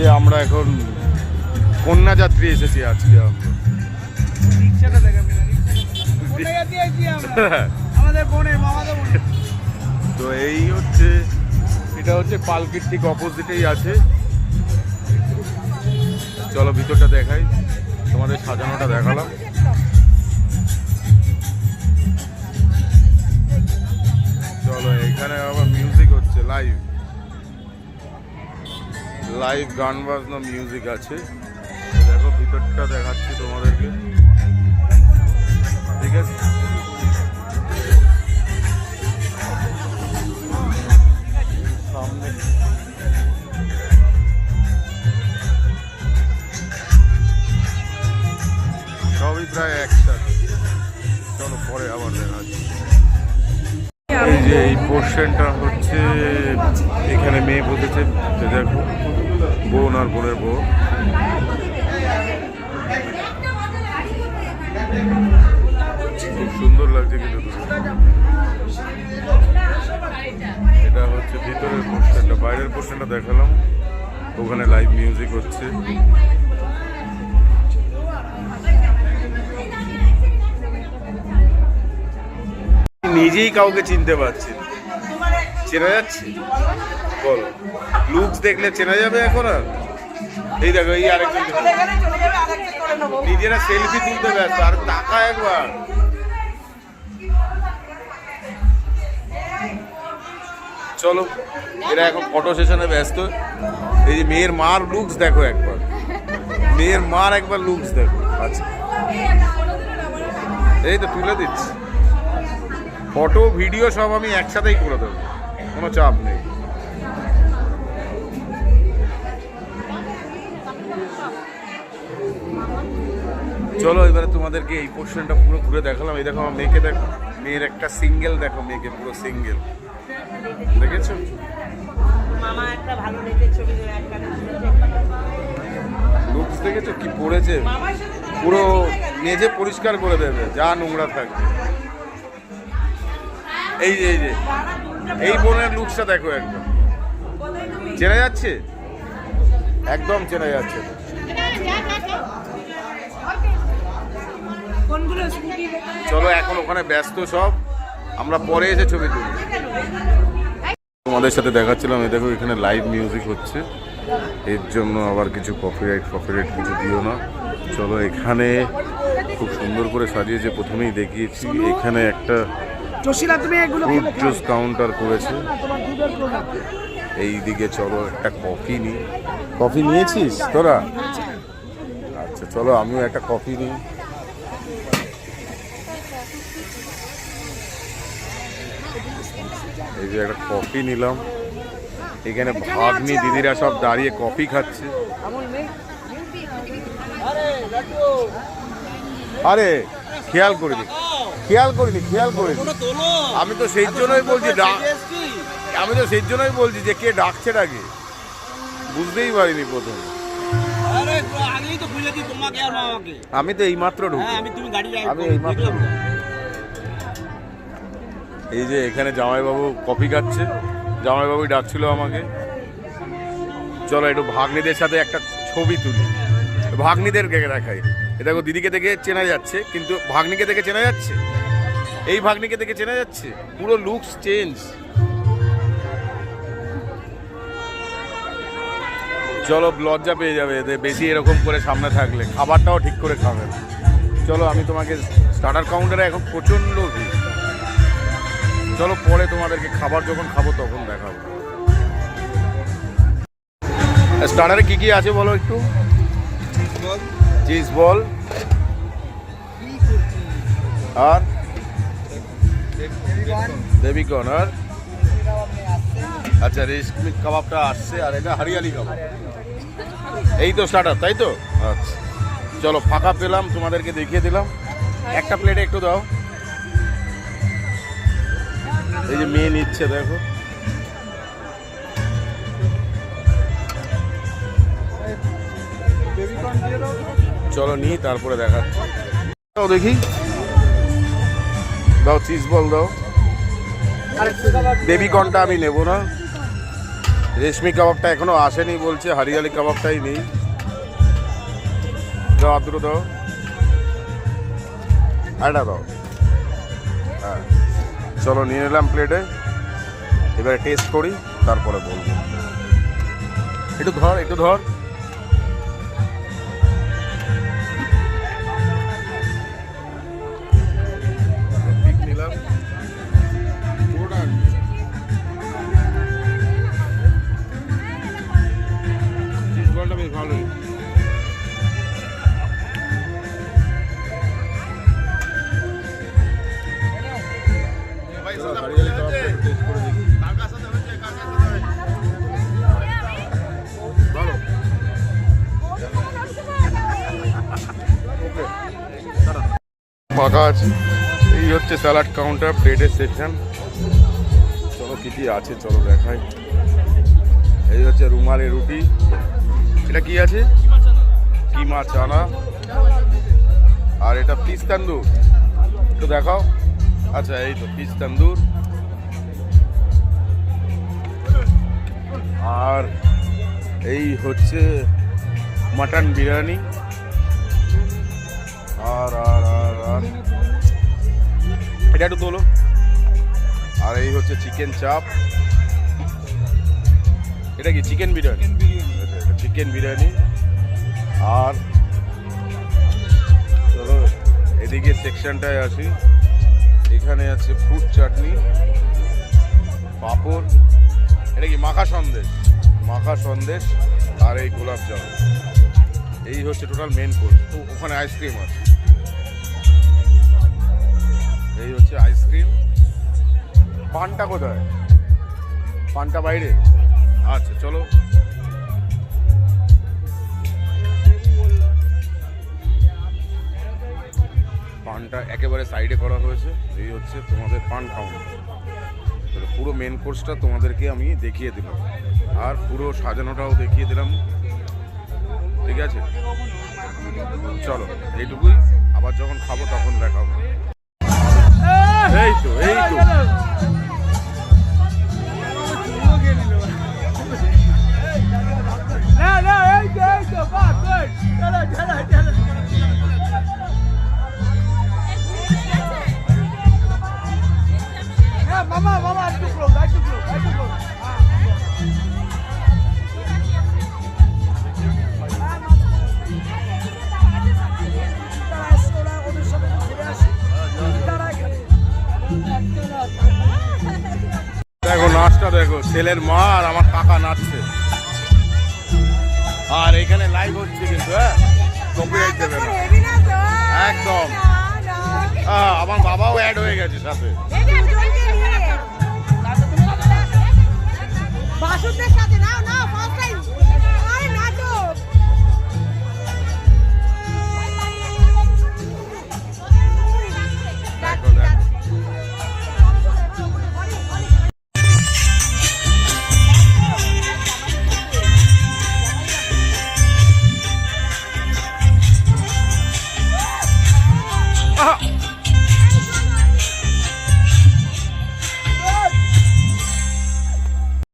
যে আমরা এখন কন্যা যাত্রী এসেছি আজকে আমরা। তো এই হচ্ছে, এটা হচ্ছে পালকির ঠিক অপোজিটেই আছে। চলো ভিতরটা দেখাই, তোমাদের সাজানোটা দেখালাম। চলো এখানে আবার মিউজিক হচ্ছে, লাইভ লাইভ গান বাজনা মিউজিক আছে। দেখো ভিতরটা দেখাচ্ছি তোমাদেরকে, ঠিক আছে? সামনে সবই প্রায় একসাথে। চলো পরে আবার দেখাচ্ছি। এই যে এই পোর্শনটা হচ্ছে, এখানে মেয়ে বসেছে, দেখো বোন আর বোনের বউ। খুব সুন্দর লাগছে কিন্তু। এটা হচ্ছে ভিতরের পোর্শনটা, বাইরের পোর্শনটা দেখালাম, ওখানে লাইভ মিউজিক হচ্ছে। নিজেই কাউকে চিনতে পারছি, চেনা যাচ্ছে? বলো, লুকস দেখলে চেনা যাবে এখন আর? এই দেখো এই আরেকজন, নিজেরা সেলফি তুলতে ব্যস্ত, আর টাকা একবার। চলো এরা এখন ফটো সেশনে ব্যস্ত। এই যে মেয়ের মার লুকস দেখো একবার, মেয়ের মার একবার লুকস দেখো। আচ্ছা এই তো তুলে দিচ্ছি, ফটো ভিডিও সব আমি একসাথেই করে দেবো, কোনো চাপ নেই। চলো এবারে তোমাদেরকে এই পোর্শনটা পুরো ঘুরে দেখালাম। এই দেখো আমার মেয়েকে, দেখো মেয়ের একটা সিঙ্গেল, দেখো মেয়েকে পুরো সিঙ্গেল, দেখেছো? লুকস দেখেছো কি পড়েছে? পুরো মেঝে পরিষ্কার করে দেবে যা নোংরা থাকবে। এই যে এই বোনের লুকসটা দেখো, একদম চেনা যাচ্ছে, একদম চেনা যাচ্ছে। চলো এখন ওখানে ব্যস্ত সব, আমরা পরে এসে ছবি তুলি। তোমাদের সাথে দেখাচ্ছিলাম, এই দেখো এখানে লাইভ মিউজিক হচ্ছে, এর জন্য আবার কিছু কপিরাইট কিছু দিও না। চলো এখানে খুব সুন্দর করে সাজিয়েছে, প্রথমেই দেখিয়েছি এখানে একটা ফ্রুট জুস কাউন্টার করেছে। এই দিকে চলো একটা কফি নিই। কফি নিয়েছিস তোরা? আচ্ছা চলো আমিও একটা কফি নিই। এই যে একটা কফি নিলাম, এখানে ভাগ্নি দিদিরা সব দাঁড়িয়ে কফি খাচ্ছে। আরে খেয়াল করিনি। আমি তো সেই জন্যই বলছি, যে কে ডাকছে ডাকে, বুঝতেই পারিনি প্রথম। আমি তো এইমাত্র ঢুকি, এই যে এখানে জামাইবাবু কফি খাচ্ছে, জামাইবাবু ডাকছিল আমাকে। চলো একটু ভাগ্নিদের সাথে একটা ছবি তুলি, ভাগ্নিদেরকে দেখাই। এ দেখো দিদিকে দেখে চেনা যাচ্ছে, কিন্তু ভাগ্নিকে দেখে চেনা যাচ্ছে, এই ভাগ্নিকে দেখে চেনা যাচ্ছে, পুরো লুকস চেঞ্জ। চলো লজ্জা পেয়ে যাবে এদের বেশি এরকম করে সামনে থাকলে, খাবারটাও ঠিক করে খাবে না। চলো আমি তোমাকে স্টার্টার কাউন্টারে এখন প্রচণ্ড ভিড়, চলো পরে তোমাদেরকে খাবার যখন খাবো তখন দেখাবো। স্টার্টারে কি কি আছে বলো একটু? চিজ বল আর বেবিকর্ন, আর আচ্ছা রেশমি কাবাবটা আসছে, আর এটা হরিয়ালি কাবাব। এই তো স্টার্টার, তাই তো? আচ্ছা চলো ফাঁকা পেলাম, তোমাদেরকে দেখিয়ে দিলাম। একটা প্লেটে একটু দাও। এই যে মেয়ে নিচ্ছে দেখো, চলো নিই তারপরে দেখাচ্ছি। দাও দেখি, দাও চিজ বল দাও। বেবিকর্নটা আমি নেবো না, রেশমি কাবাবটা এখনো আসেনি বলছে, হরিয়ালি কাবাবটাই নেই। দাও আদুরো দাও, আটা দাও। হ্যাঁ চলো নিয়ে নিলাম প্লেটে, এবারে টেস্ট করি তারপরে বলবো। একটু ধর একটু ধর। নিলাম পুরোটা বেশ ভালোই। ফাঁকা আছে। এই হচ্ছে স্যালাড কাউন্টার, প্লেটের সেকশন। চলো কি কি আছে চলো দেখাই। এই হচ্ছে রুমালি রুটি, এটা কি আছে, কিমা চানা, আর এটা ফিশ তন্দুর, একটু দেখাও। আচ্ছা এই তো ফিশ তন্দুর, আর এই হচ্ছে মাটন বিরিয়ানি, আর আর আর আর এটা একটু তোলো, আর এই হচ্ছে চিকেন চাপ। এটা কি চিকেন বিরিয়ানি? চিকেন বিরিয়ানি। আর চলো এদিকে সেকশনটায় আসি, এখানে আছে ফ্রুট চাটনি, পাঁপড়, এটা কি মাখা সন্দেশ, মাখা সন্দেশ, আর এই গোলাপ জামুন। এই হচ্ছে টোটাল মেন কোর্স। তো ওখানে আইসক্রিম আছে, এই হচ্ছে আইসক্রিম। পানটা কোথায়? পানটা বাইরে। আচ্ছা চলো পানটা একেবারে সাইডে করা হয়েছে। এই হচ্ছে তোমাদের পান কাউন্টার। পুরো মেন কোর্সটা তোমাদেরকে আমি দেখিয়ে দিলাম, আর পুরো সাজানোটাও দেখিয়ে দিলাম। ঠিক আছে চলো এইটুকুই, আবার যখন খাবো তখন দেখাবো। এই তো এই তো দেখো নাচটা দেখো, ছেলের মা আর আমার কাকা নাচছে। আর এখানে লাইভ হচ্ছে কিন্তু, হ্যাঁ কপিরাইট দেবে না একদম। আমার বাবাও অ্যাড হয়ে গেছে সাথে।